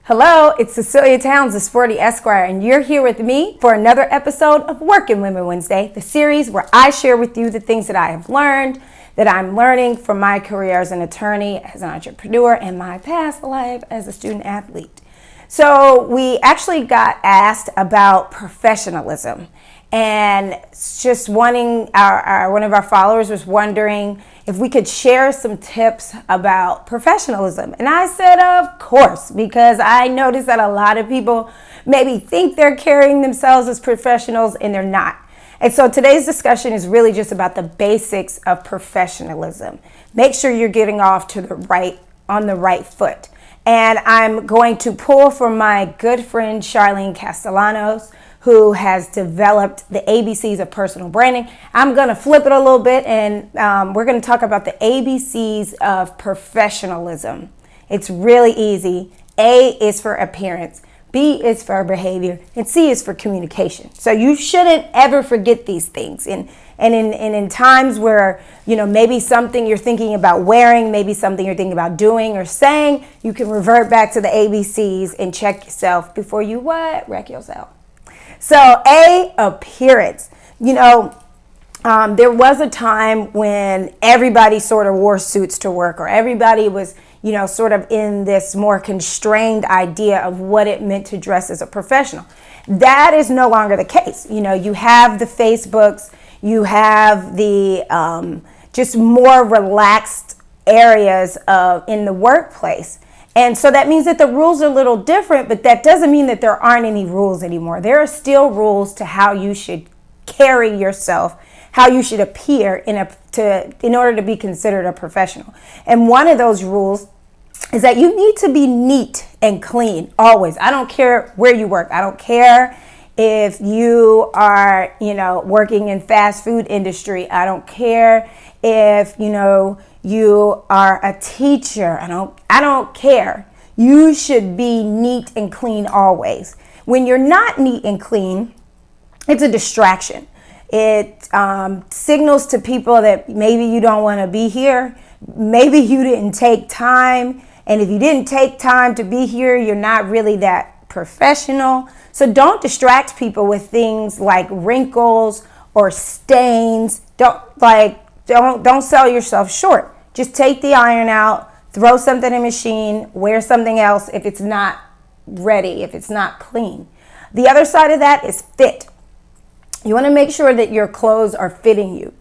Hello, it's Cecelia Towns, the Sporty Esquire, and you're here with me for another episode of Working Women Wednesday, the series where I share with you the things that I have learned, that I'm learning from my career as an attorney, as an entrepreneur, and my past life as a student athlete. So we actually got asked about professionalism, and just wanting one of our followers was wondering if we could share some tips about professionalism. And I said, of course, because I noticed that a lot of people maybe think they're carrying themselves as professionals and they're not. And so today's discussion is really just about the basics of professionalism. Make sure you're getting off to on the right foot. And I'm going to pull from my good friend Charlene Castellanos, who has developed the ABCs of personal branding. I'm going to flip it a little bit, and we're going to talk about the ABCs of professionalism. It's really easy. A is for appearance, B is for behavior, and C is for communication. So you shouldn't ever forget these things. And in times where, maybe something you're thinking about wearing, maybe something you're thinking about doing or saying, you can revert back to the ABCs and check yourself before you wreck yourself. So A, appearance. There was a time when everybody sort of wore suits to work, or everybody was, sort of in this more constrained idea of what it meant to dress as a professional. That is no longer the case. You have the Facebooks, you have the just more relaxed areas in the workplace. And so that means that the rules are a little different, but that doesn't mean that there aren't any rules anymore. There are still rules to how you should carry yourself, how you should appear in order to be considered a professional. And one of those rules is that you need to be neat and clean always. I don't care where you work. I don't care if you are, working in fast food industry. I don't care if, you are a teacher. I don't care. You should be neat and clean always. When you're not neat and clean, it's a distraction. It signals to people that maybe you don't want to be here. Maybe you didn't take time. And if you didn't take time to be here, you're not really that professional. So don't distract people with things like wrinkles or stains. Don't sell yourself short. Just take the iron out, throw something in the machine, wear something else if it's not ready, if it's not clean. The other side of that is fit. You want to make sure that your clothes are fitting you.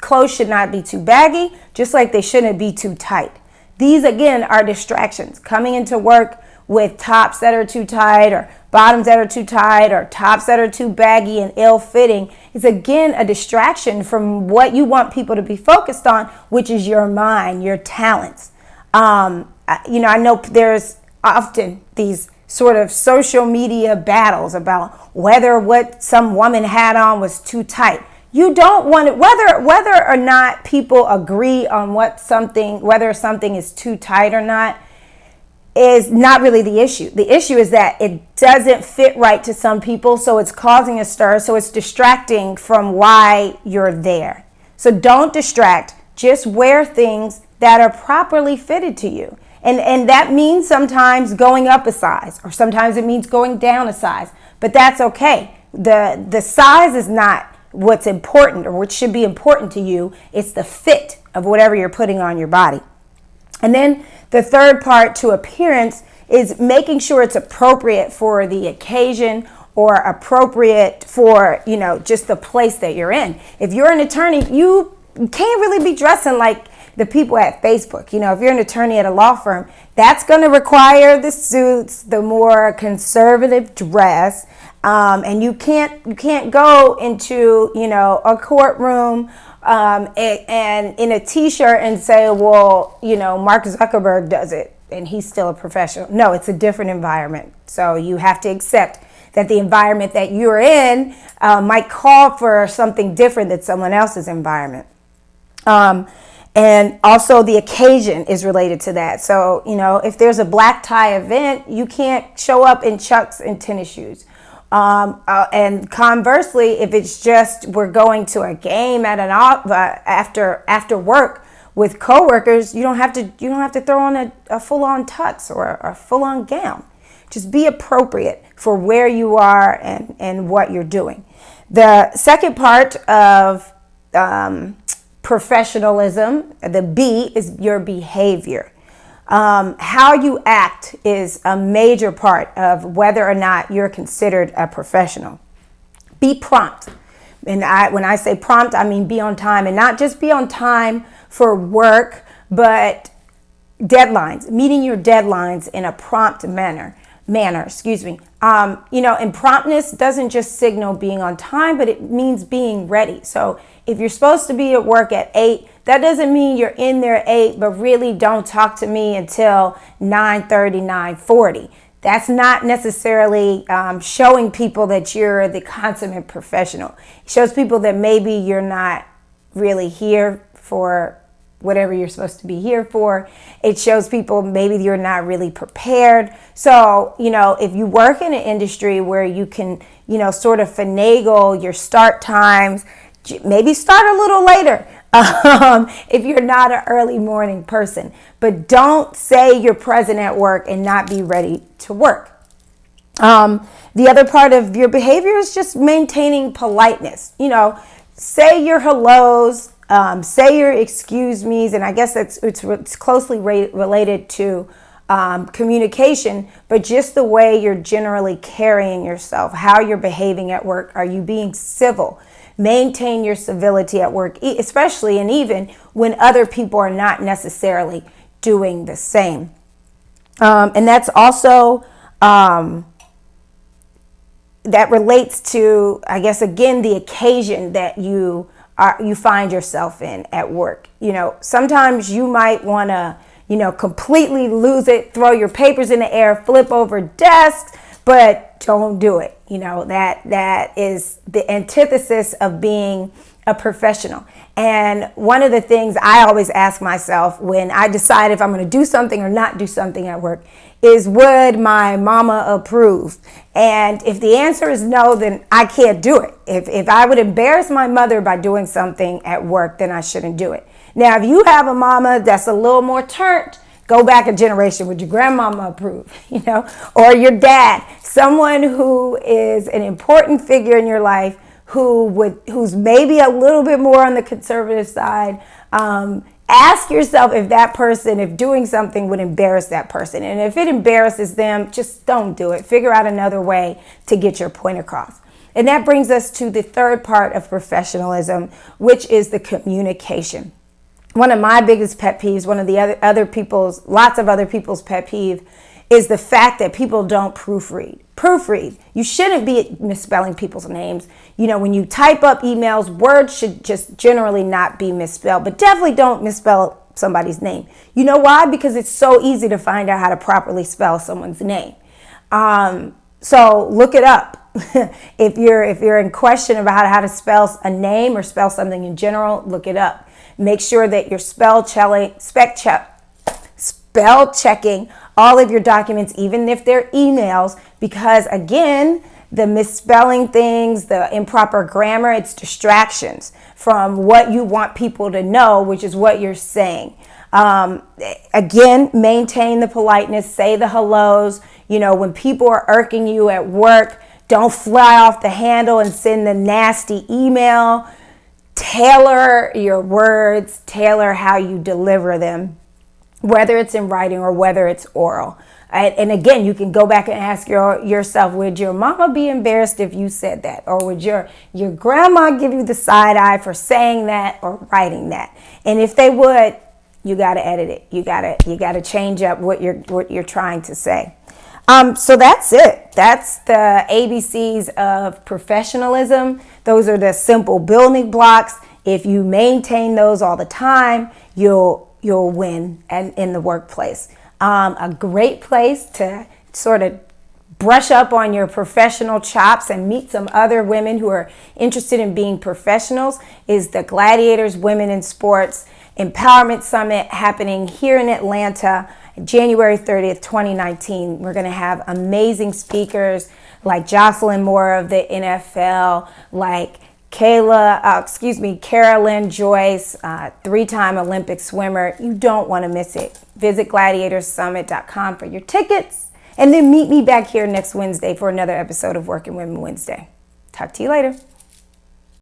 Clothes should not be too baggy, just like they shouldn't be too tight. These, again, are distractions. Coming into work with tops that are too tight, or bottoms that are too tight, or tops that are too baggy and ill-fitting is, again, a distraction from what you want people to be focused on, which is your mind, your talents. I know there's often these sort of social media battles about whether what some woman had on was too tight. You don't want it, whether or not people agree on whether something is too tight or not, is not really the issue. The issue is that it doesn't fit right to some people, so it's causing a stir, so it's distracting from why you're there. So don't distract. Just wear things that are properly fitted to you. And that means sometimes going up a size, or sometimes it means going down a size, but that's okay. The size is not what's important or what should be important to you. It's the fit of whatever you're putting on your body. And then the third part to appearance is making sure it's appropriate for the occasion or appropriate for, just the place that you're in. If you're an attorney, you can't really be dressing like the people at Facebook. If you're an attorney at a law firm, that's going to require the suits, the more conservative dress. And you can't go into, a courtroom and in a t-shirt and say, well, Mark Zuckerberg does it and he's still a professional. No, it's a different environment. So you have to accept that the environment that you're in might call for something different than someone else's environment. And also the occasion is related to that. So, if there's a black tie event, you can't show up in Chucks and tennis shoes. And conversely, if it's just we're going to a game at after work with coworkers, you don't have to throw on a full-on tux or a full-on gown. Just be appropriate for where you are and what you're doing. The second part of professionalism, the B, is your behavior. How you act is a major part of whether or not you're considered a professional. Be prompt. And when I say prompt, I mean be on time, and not just be on time for work, but deadlines, meeting your deadlines in a prompt manner. And promptness doesn't just signal being on time, but it means being ready. So if you're supposed to be at work at 8, that doesn't mean you're in there at 8, but really don't talk to me until 9:30, 9:40. That's not necessarily showing people that you're the consummate professional. It shows people that maybe you're not really here for whatever you're supposed to be here for. It shows people maybe you're not really prepared. So, if you work in an industry where you can, sort of finagle your start times, maybe start a little later if you're not an early morning person. But don't say you're present at work and not be ready to work. The other part of your behavior is just maintaining politeness. Say your hellos, say your excuse me's, and I guess it's closely related to communication, but just the way you're generally carrying yourself, how you're behaving at work. Are you being civil? Maintain your civility at work, especially and even when other people are not necessarily doing the same. And that's also that relates to, I guess, again, the occasion that you find yourself in at work. Sometimes you might want to, completely lose it, throw your papers in the air, flip over desks, but don't do it. That is the antithesis of being a professional. And one of the things I always ask myself when I decide if I'm going to do something or not do something at work is, would my mama approve? And if the answer is no, then I can't do it. If I would embarrass my mother by doing something at work, then I shouldn't do it. Now, if you have a mama that's a little more turned, go back a generation. Would your grandmama approve? Or your dad, someone who is an important figure in your life, who's maybe a little bit more on the conservative side. Ask yourself if that person, if doing something would embarrass that person. And if it embarrasses them, just don't do it. Figure out another way to get your point across. And that brings us to the third part of professionalism, which is the communication. One of my biggest pet peeves, one of the lots of other people's pet peeve, is the fact that people don't proofread. Proofread. You shouldn't be misspelling people's names. When you type up emails, words should just generally not be misspelled, but definitely don't misspell somebody's name. You know why? Because it's so easy to find out how to properly spell someone's name. So look it up. If you're in question about how to spell a name or spell something in general, look it up. Make sure that you're spell checking all of your documents, even if they're emails, because again, the misspelling things, the improper grammar, it's distractions from what you want people to know, which is what you're saying. Again, maintain the politeness, say the hellos. When people are irking you at work, don't fly off the handle and send the nasty email. Tailor your words, tailor how you deliver them, whether it's in writing or whether it's oral. And again, you can go back and ask yourself, would your mama be embarrassed if you said that? Or would your grandma give you the side eye for saying that or writing that? And if they would, you got to edit it. You got to change up what you're trying to say. So that's it. That's the ABCs of professionalism. Those are the simple building blocks. If you maintain those all the time, you'll win in the workplace. A great place to sort of brush up on your professional chops and meet some other women who are interested in being professionals is the GladiatHers Women in Sports Empowerment Summit happening here in Atlanta, January 30th, 2019. We're going to have amazing speakers like Jocelyn Moore of the NFL, like Carolyn Joyce, three-time Olympic swimmer. You don't want to miss it. Visit gladiatorssummit.com for your tickets. And then meet me back here next Wednesday for another episode of Working Women Wednesday. Talk to you later.